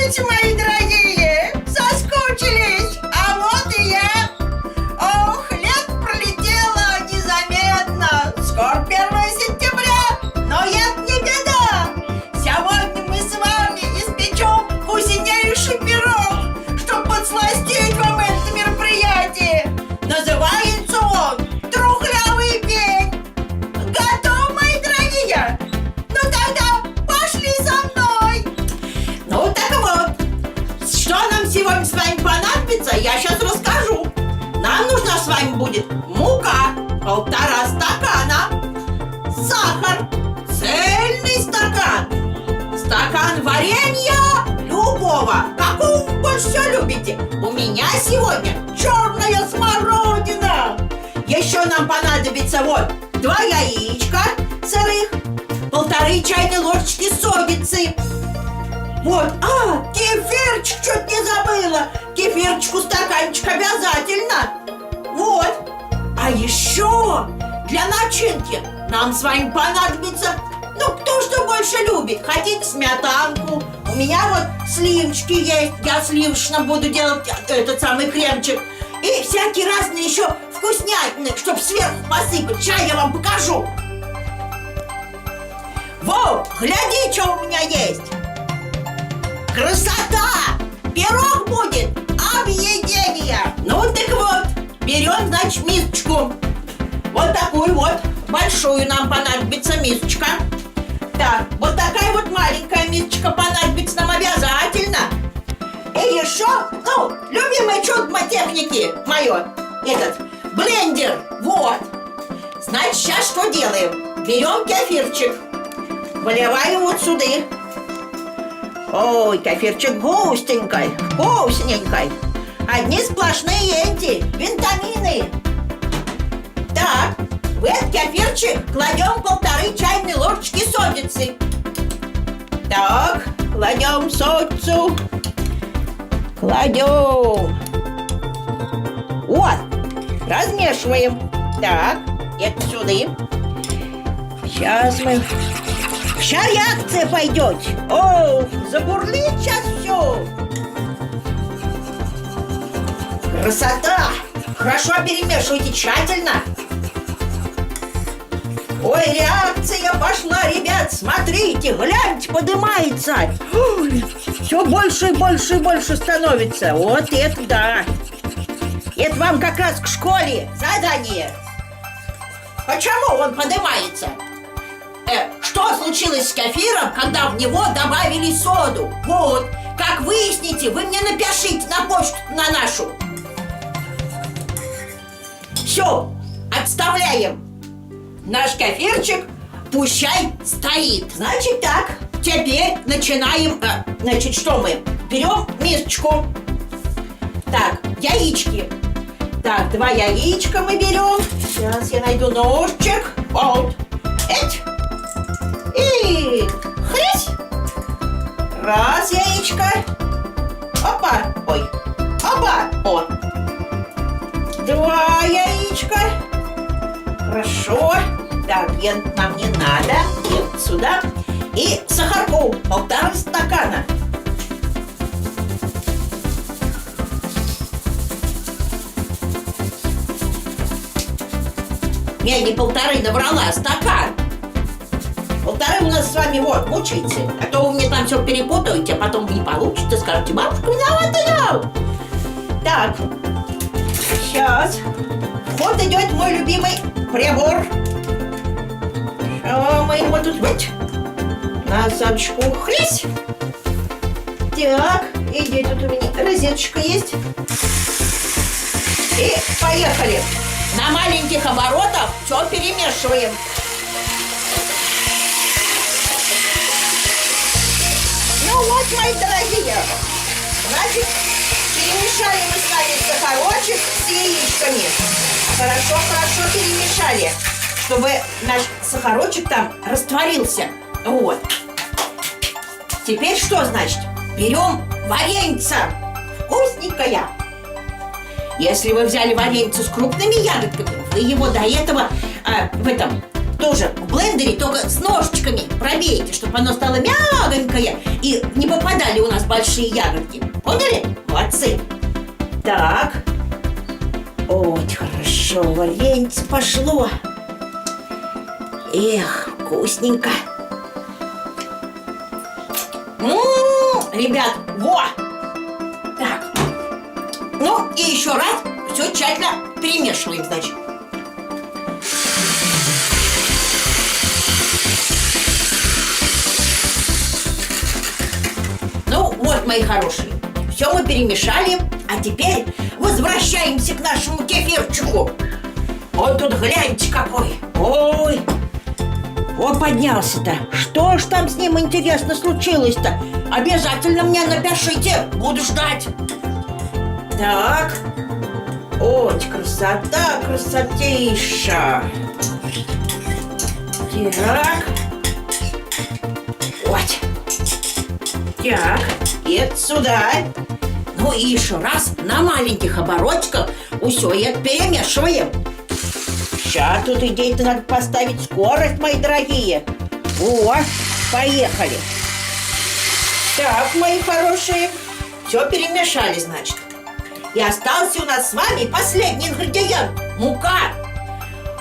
Здравствуйте, мои дорогие! Соскучились! А вот и я! Ох, лето пролетело незаметно. Скоро 1 сентября, но это не беда. Сегодня мы с вами испечем вкуснейший пирог, чтобы подсластить вам это мероприятие. Называется он «Трухлявый пень». Готовы, мои дорогие? Ну тогда пошли за мной. Ну так вот, что нам сегодня с вами понадобится, я сейчас расскажу. Нам нужна с вами будет мука 1,5 стакана, сахар, цельный стакан, стакан варенья любого, какого вы больше всего любите. У меня сегодня черная смородина. Еще нам понадобится вот 2 яичка сырых, 1,5 чайной ложечки содицы. Вот, кефирчик, чуть не забыла. Кефирчику стаканчик обязательно. Вот. А еще для начинки нам с вами понадобится, кто что больше любит. Хотите сметанку? У меня вот сливочки есть. Я сливочно буду делать этот самый кремчик. И всякие разные еще вкуснятины, чтобы сверху посыпать. Сейчас я вам покажу. Вот, гляди, что у меня есть. Красота! Пирог будет объедение. Ну так вот, берем, значит, мисочку. Вот такую вот, большую нам понадобится мисочка. Так, вот такая вот маленькая мисочка понадобится нам обязательно. И еще, любимое чудо техники мое, этот блендер. Вот. Значит, сейчас что делаем? Берем кефирчик, выливаем вот сюда. Ой, кефирчик густенький, вкусненький. Одни сплошные эти витамины. Так, в этот кефирчик кладем 1,5 чайной ложечки содицы. Так, кладем содицу. Кладем. Вот, размешиваем. Так, это сюда. Сейчас мы... Сейчас реакция пойдет. О, забурлит сейчас все. Красота! Хорошо перемешивайте тщательно. Ой, реакция пошла, ребят. Смотрите, гляньте, поднимается. Все больше и больше и больше становится. Вот это да. Это вам как раз к школе задание. Почему он поднимается? Что случилось с кефиром, когда в него добавили соду? Вот, как выясните, вы мне напишите на почту на нашу. Все, отставляем наш кефирчик, пущай стоит. Значит так, теперь начинаем, значит, что мы? Берем мисочку. Так, яички. Так, 2 яичка мы берем. Сейчас я найду ножичек. Вот. И хрясь. Раз яичко. Опа. Ой. Опа. О. 2 яичка. Хорошо. Так, нам не надо. И сюда. И сахарку 1,5 стакана. Я не 1,5 набрала, стакан. 1,5 у нас с вами вот мучается. А то вы мне там все перепутаете, а потом не получится. Скажете, бабушка виновата я. Так, сейчас. Вот идет мой любимый прибор. Что мы его тут вот? Насадочку хрясь. Так, и где тут у меня розеточка есть? И поехали. На маленьких оборотах все перемешиваем. Ну вот, мои дорогие, значит, перемешали мы с вами сахарочек с яичками. Хорошо перемешали, чтобы наш сахарочек там растворился. Вот. Теперь что значит? Берем вареньце. Вкусненькое. Если вы взяли вареньце с крупными ягодками, вы его до этого в этом тоже в блендере, только с ножичками пробейте, чтобы оно стало мягонькое и не попадали у нас большие ягодки. Поняли? Молодцы. Так. Очень хорошо, варенье пошло. Эх, вкусненько. Ребят, во! Так. Ну и еще раз все тщательно перемешиваем, значит. Ну вот, мои хорошие, все мы перемешали, а теперь возвращаемся к нашему кефирчику. Вот тут гляньте какой. Ой, вот поднялся-то. Что ж там с ним, интересно, случилось-то? Обязательно мне напишите, буду ждать. Так. Ой, красота, красотища. Так. Вот. Так, и это сюда. Ну и еще раз на маленьких оборотиках все это перемешиваем. Сейчас тут идей-то надо поставить скорость, мои дорогие. О, поехали. Так, мои хорошие, все перемешали, значит. И остался у нас с вами последний ингредиент – мука.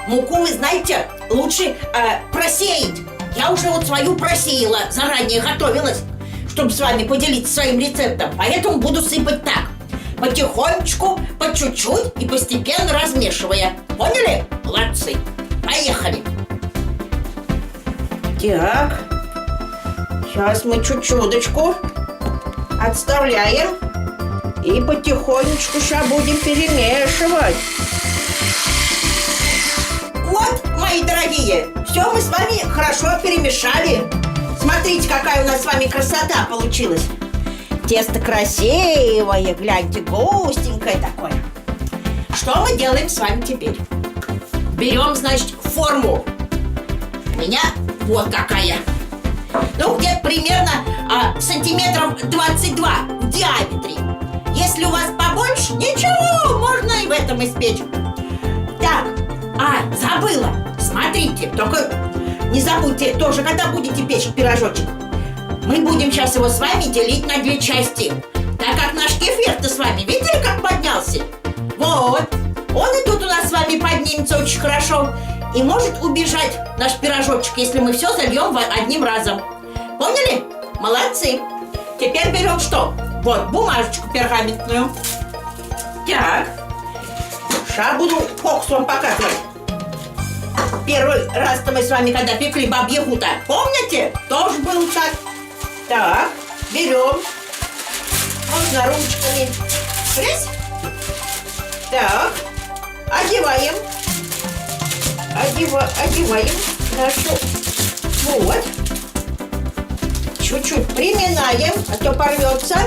Муку, вы знаете, лучше просеять. Я уже вот свою просеяла, заранее готовилась, чтобы с вами поделиться своим рецептом. Поэтому буду сыпать так. Потихонечку, по чуть-чуть и постепенно размешивая. Поняли? Молодцы. Поехали. Так. Сейчас мы чуть-чуточку отставляем. И потихонечку сейчас будем перемешивать. Вот, мои дорогие, все мы с вами хорошо перемешали. Смотрите, какая у нас с вами красота получилась. Тесто красивое, гляньте, густенькое такое. Что мы делаем с вами теперь? Берем, значит, форму. У меня вот какая. Ну, где-то примерно сантиметров 22 в диаметре. Если у вас побольше, ничего, можно и в этом испечь. Так, забыла. Смотрите, только не забудьте тоже, когда будете печь пирожочек. Мы будем сейчас его с вами делить на две части. Так как наш кефир-то с вами, видели, как поднялся? Вот, он и тут у нас с вами поднимется очень хорошо. И может убежать наш пирожочек, если мы все зальем одним разом. Поняли? Молодцы. Теперь берем что? Вот, бумажечку пергаментную. Так. Сейчас буду фокус вам показывать. Первый раз-то мы с вами, когда пекли бабьягу-то, помните? Тоже было так. Так, берем. Можно ручками. Раз. Так. Одеваем. Одеваем нашу. Вот. Чуть-чуть приминаем, а то порвется.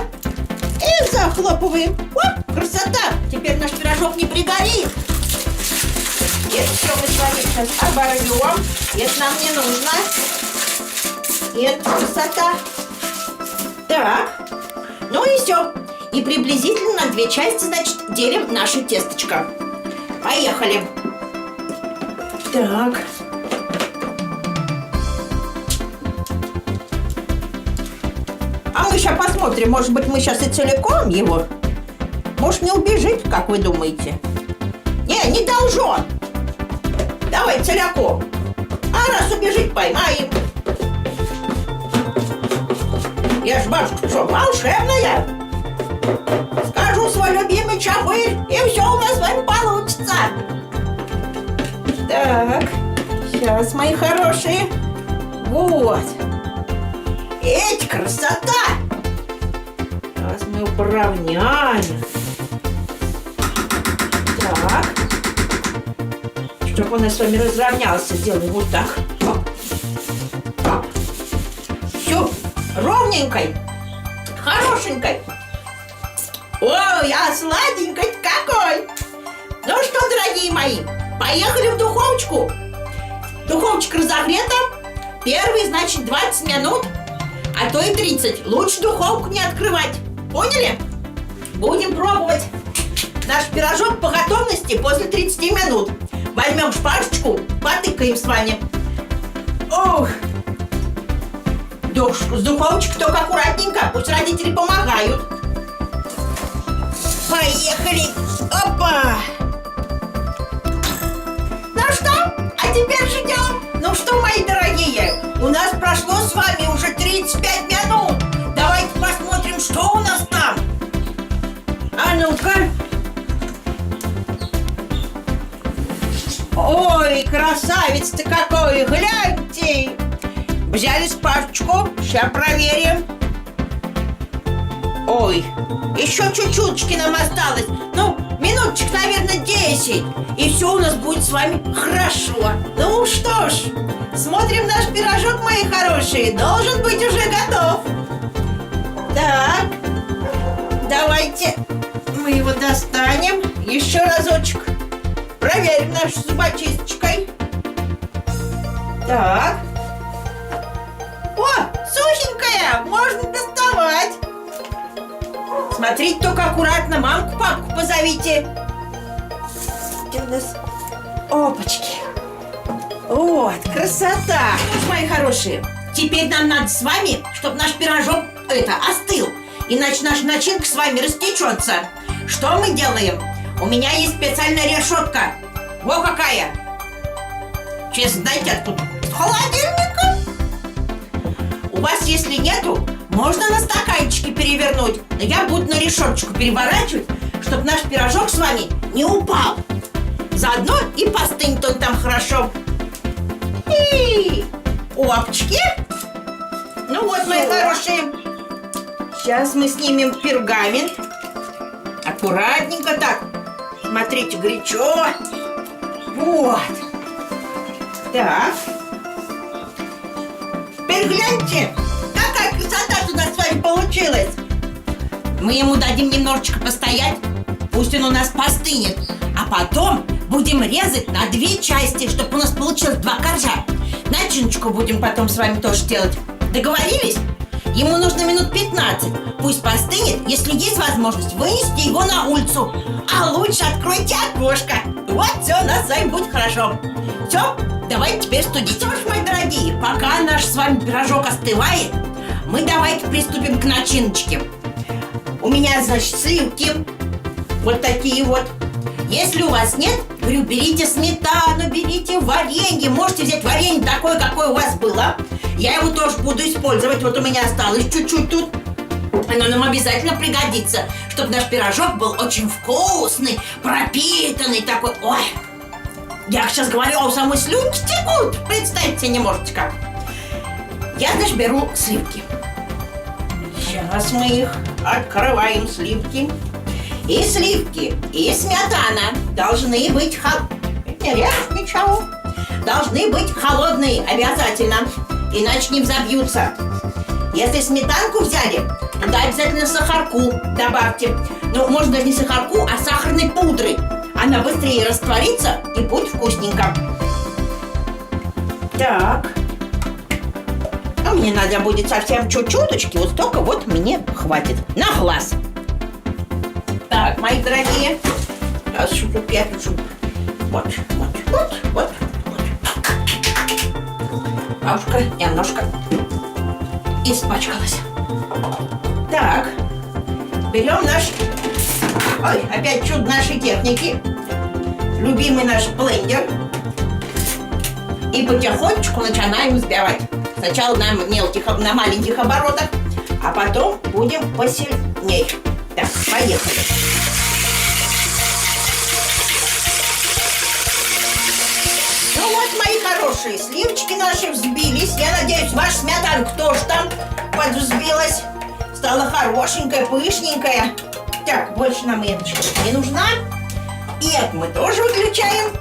И захлопываем. Оп, красота! Теперь наш пирожок не пригорит. Это все мы с вами сейчас оборвем. Это нам не нужно. И это красота. Так. Ну и все. И приблизительно на две части, значит, делим наше тесточко. Поехали. Так. А мы сейчас посмотрим, может быть, мы сейчас и целиком его. Может, не убежит, как вы думаете? Не должен. Давай целиком. А раз убежит, поймаем. Я ж бабушка, что, волшебная? Скажу свой любимый чапырь, и все у нас с вами получится. Так, сейчас, мои хорошие. Вот. Эть, красота! Сейчас мы уравняем. Так. Чтобы он с вами разровнялся, делаем вот так. Все, ровненькой, хорошенькой. Ой, а сладенькой какой! Ну что, дорогие мои, поехали в духовочку. Духовочка разогрета. Первый, значит, 20 минут, а то и 30. Лучше духовку не открывать. Поняли? Будем пробовать наш пирожок по готовности после 30 минут. Возьмем шпажечку, потыкаем с вами. Ох! С духовочкой только аккуратненько, пусть родители помогают. Поехали! Опа! Ну что, а теперь ждем. Ну что, мои дорогие, у нас прошло с вами уже 35 минут. Давайте посмотрим, что у нас там. А ну-ка. Ой, красавец-то какой, гляньте. Взяли спашечку, сейчас проверим. Ой, еще чуть-чуточки нам осталось. Ну, минуточек, наверное, 10. И все у нас будет с вами хорошо. Ну что ж, смотрим наш пирожок, мои хорошие. Должен быть уже готов. Так, давайте мы его достанем. Еще разочек. Проверим нашей зубочисточкой. Так. О, сухенькая, можно доставать. Смотрите только аккуратно, мамку, папку позовите. Где у нас? Опачки. Вот, красота. Мои хорошие, теперь нам надо с вами, чтобы наш пирожок остыл. Иначе наша начинка с вами растечется. Что мы делаем? У меня есть специальная решетка. Во какая. Честно, знаете, откуда? С холодильника. У вас, если нету, можно на стаканчике перевернуть. Но я буду на решеточку переворачивать, чтобы наш пирожок с вами не упал. Заодно и постынет он там хорошо. И опачки. Ну вот, мои хорошие. Сейчас мы снимем пергамент. Аккуратненько так. Смотрите, горячо. Вот. Так. Теперь гляньте, какая красота у нас с вами получилась. Мы ему дадим немножечко постоять. Пусть он у нас постынет. А потом будем резать на 2 части, чтобы у нас получилось 2 коржа. Начиночку будем потом с вами тоже делать. Договорились? Ему нужно минут 15. Пусть постынет, если есть возможность, вынести его на улицу. А лучше откройте окошко. Вот все, у нас с вами будет хорошо. Все, давайте теперь студить. Что ж, мои дорогие, пока наш с вами пирожок остывает, мы давайте приступим к начиночке. У меня, значит, сливки. Вот такие вот. Если у вас нет, говорю, берите сметану, берите варенье. Можете взять варенье такое, какое у вас было. Я его тоже буду использовать. Вот у меня осталось чуть-чуть тут. Оно нам обязательно пригодится, чтобы наш пирожок был очень вкусный, пропитанный такой. Ой, я сейчас говорю, а у самой слюнки текут. Представить себе не можете как. Я, значит, беру сливки. Сейчас мы их открываем, сливки. И сливки, и сметана должны быть не режь ничего. Должны быть холодные обязательно, иначе не взобьются. Если сметанку взяли, туда обязательно сахарку добавьте. Ну, можно даже не сахарку, а сахарной пудры. Она быстрее растворится и будет вкусненько. Так. А мне надо будет совсем чуть-чуточки, вот столько вот мне хватит. На глаз. Так, мои дорогие. Сейчас тут я пишу. Вот. Бабушка немножко испачкалась. Так, берем наш, ой, опять чудо нашей техники, любимый наш блендер, и потихонечку начинаем взбивать. Сначала на маленьких оборотах, а потом будем посильнее. Так, поехали. Ну вот, мои хорошие, сливочки наши взбились. Я надеюсь, ваша сметанка тоже там подвзбилась. Стала хорошенькая, пышненькая. Так, больше нам эта не нужна. И это мы тоже выключаем.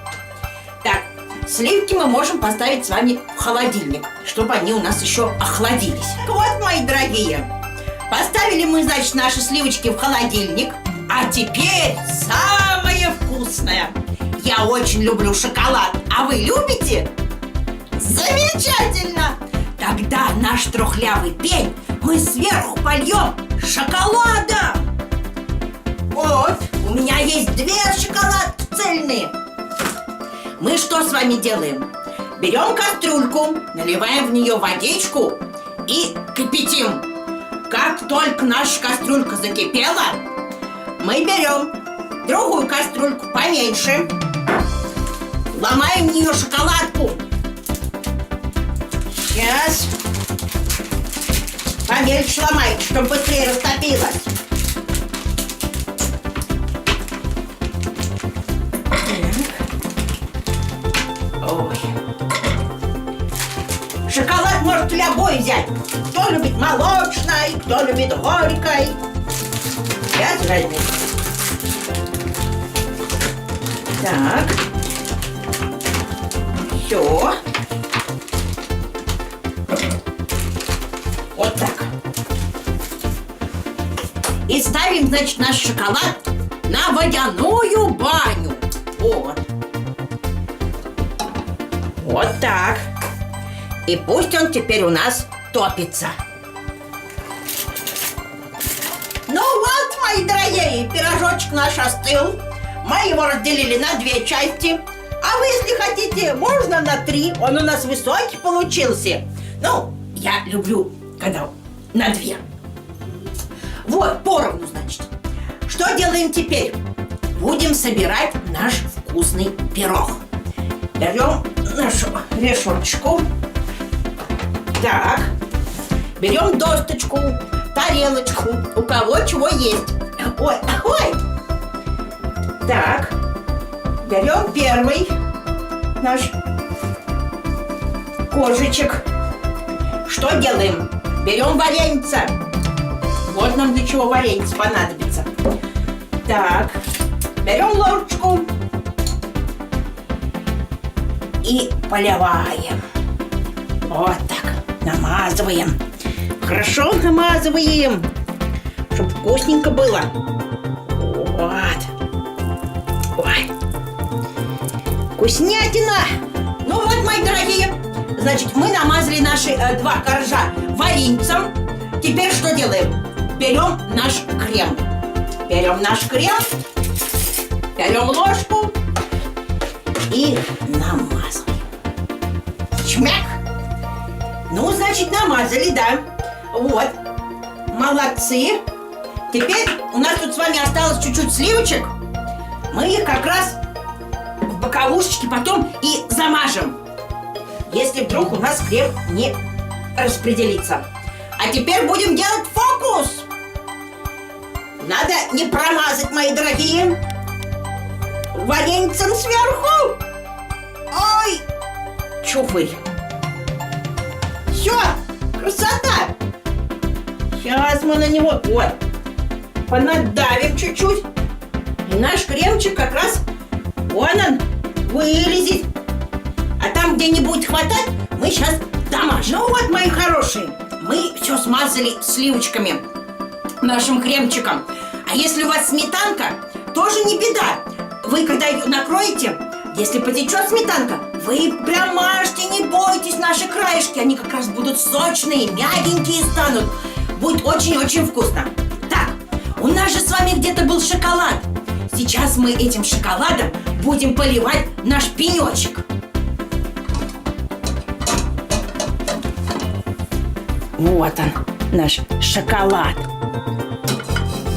Так, сливки мы можем поставить с вами в холодильник, чтобы они у нас еще охладились. Так вот, мои дорогие, поставили мы, значит, наши сливочки в холодильник. А теперь самое вкусное. Я очень люблю шоколад. А вы любите? Замечательно! Тогда наш трухлявый пень мы сверху польем шоколадом. Вот, у меня есть 2 шоколадки цельные. Мы что с вами делаем? берем кастрюльку, наливаем в нее водичку и кипятим. Как только наша кастрюлька закипела, мы берем другую кастрюльку поменьше, ломаем в нее шоколадку. Сейчас. Помельче ломайте, чтобы быстрее растопилась. Ой. Шоколад может любой взять. Кто любит молочный, кто любит горькой. Сейчас возьмем. Так. Все. Вот так. И ставим, значит, наш шоколад на водяную баню. Вот. Вот так. И пусть он теперь у нас топится. Ну вот, мои дорогие, пирожочек наш остыл. Мы его разделили на 2 части. А вы, если хотите, можно на 3. Он у нас высокий получился. Ну, я люблю, когда на 2. Вот, поровну, значит. Что делаем теперь? Будем собирать наш вкусный пирог. Берем нашу решеточку. Так. Берем досточку, тарелочку. У кого чего есть. Ой, ой. Так. Берем первый наш коржичек. Что делаем? Берем варенье. Вот нам для чего варенье понадобится. Так. Берем ложечку. И поливаем. Вот так. Намазываем. Хорошо намазываем. Чтобы вкусненько было. Вот. Ой. Вкуснятина. Ну вот, мои дорогие. Значит, мы намазали наши 2 коржа вареньем. Теперь что делаем? Берем наш крем. Берем наш крем. Берем ложку. И намазываем. Чмяк. Ну, значит, намазали, да. Вот. Молодцы. Теперь у нас тут с вами осталось чуть-чуть сливочек. Мы их как раз в боковушечки потом и замажем. Если вдруг у нас крем не распределится. А теперь будем делать фокус. Надо не промазать, мои дорогие. Вареньцем сверху. Ой, чуфырь. Все, красота. Сейчас мы на него вот понадавим чуть-чуть. И наш кремчик как раз вон он вылезет. А там, где не будет хватать, мы сейчас домажем. Ну вот, мои хорошие, мы все смазали сливочками, нашим кремчиком. А если у вас сметанка, тоже не беда. Вы когда ее накроете, если потечет сметанка, вы прям мажьте, не бойтесь, наши краешки. Они как раз будут сочные, мягенькие станут. Будет очень-очень вкусно. Так, у нас же с вами где-то был шоколад. Сейчас мы этим шоколадом будем поливать наш пенечек. Вот он, наш шоколад.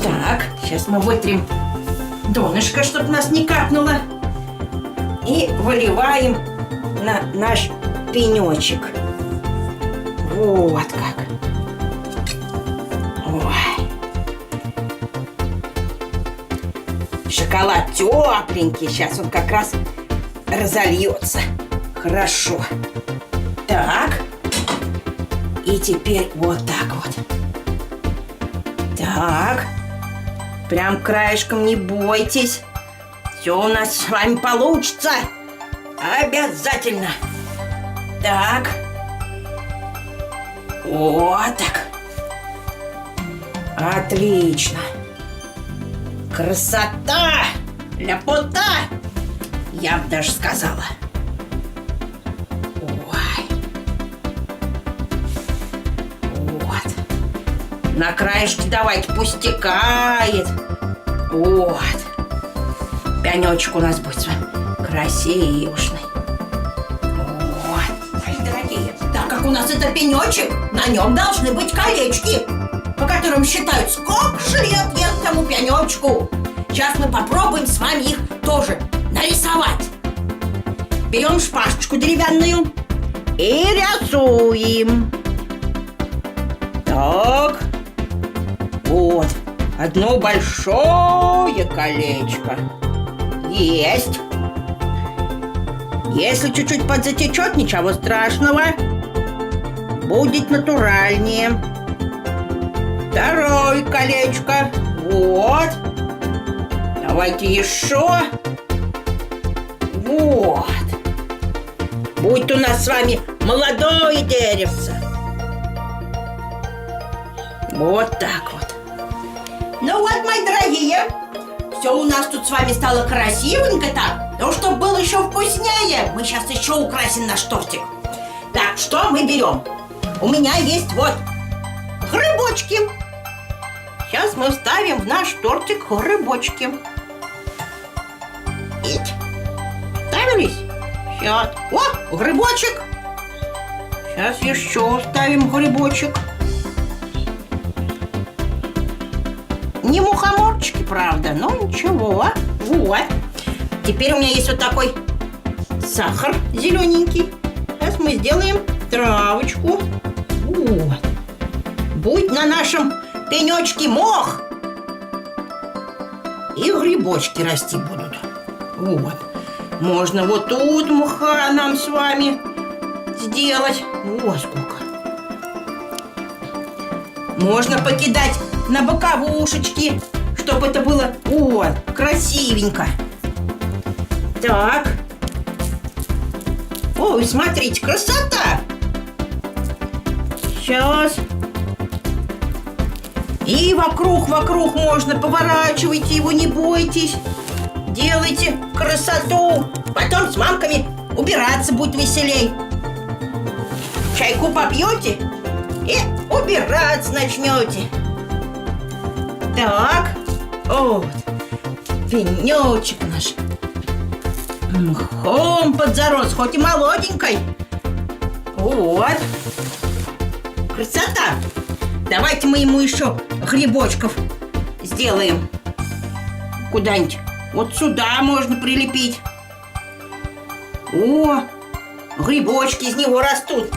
Так, сейчас мы вытрем донышко, чтобы нас не капнуло. И выливаем на наш пенечек. Вот как. Ой. Шоколад тепленький. Сейчас он как раз разольется. Хорошо. Так. И теперь вот так вот. Так. Прям краешком не бойтесь. Все у нас с вами получится. Обязательно. Так. Вот так. Отлично. Красота. Ляпота. Я бы даже сказала. Ой. Вот. На краешке давайте, пусть стекает. Вот. Пенечек у нас будет с вами красивушный. Вот. у нас это пенечек, на нем должны быть колечки, по которым считают, сколько же лет этому пенечку. Сейчас мы попробуем с вами их тоже нарисовать. Берем шпажечку деревянную и рисуем. Так. Вот. Одно большое колечко. Есть. Если чуть-чуть подзатечет, ничего страшного. Будет натуральнее. Второе колечко. Вот. Давайте еще. Вот. Будет у нас с вами молодое деревце. Вот так вот. Ну вот, мои дорогие, все у нас тут с вами стало красивенько так. Но чтобы было еще вкуснее, мы сейчас еще украсим наш тортик. Так, что мы берем? У меня есть вот грибочки. Сейчас мы вставим в наш тортик грибочки. Ить. Ставились? Сейчас. О, грибочек. Сейчас еще вставим грибочек. Не мухоморчики, правда, но ничего. Вот. Теперь у меня есть вот такой сахар зелененький. Сейчас мы сделаем травочку. Вот. Будет на нашем пенечке мох. И грибочки расти будут. Вот. Можно вот тут мха нам с вами сделать. Вот сколько. Можно покидать на боковушечки, чтобы это было вот, красивенько. Так. Ой, смотрите, красота! Сейчас. И вокруг можно, поворачивайте его, не бойтесь. Делайте красоту. Потом с мамками убираться будет веселей. Чайку попьете и убираться начнете. Так, вот, пенечек наш мхом подзарос, хоть и молоденькой. Вот, красота. Давайте мы ему еще грибочков сделаем. Куда-нибудь вот сюда можно прилепить. О, грибочки из него растут.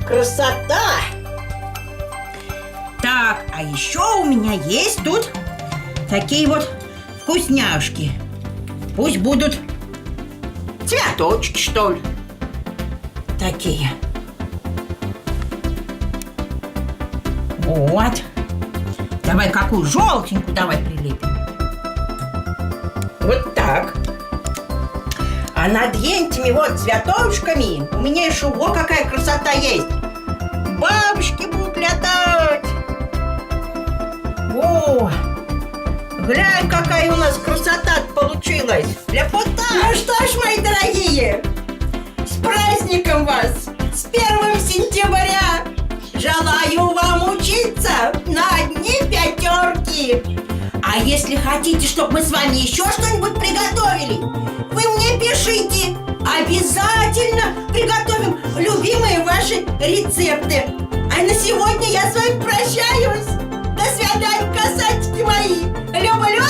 Красота! Так, а еще у меня есть тут такие вот вкусняшки. Пусть будут цветочки, что ли. Такие. Вот. Давай какую желтенькую давай прилепим. Вот так. А над этими вот цветочками у меня еще вот какая красота есть. Бабочки будут летать. О, глянь, какая у нас красота получилась. Ляпота. Ну что ж, мои дорогие, с праздником вас, с 1 сентября. Желаю вам учиться на одни пятерки. А если хотите, чтобы мы с вами еще что-нибудь приготовили, вы мне пишите. Обязательно приготовим любимые ваши рецепты. А на сегодня я с вами прощаюсь. До свидания, касатики мои. Люблю.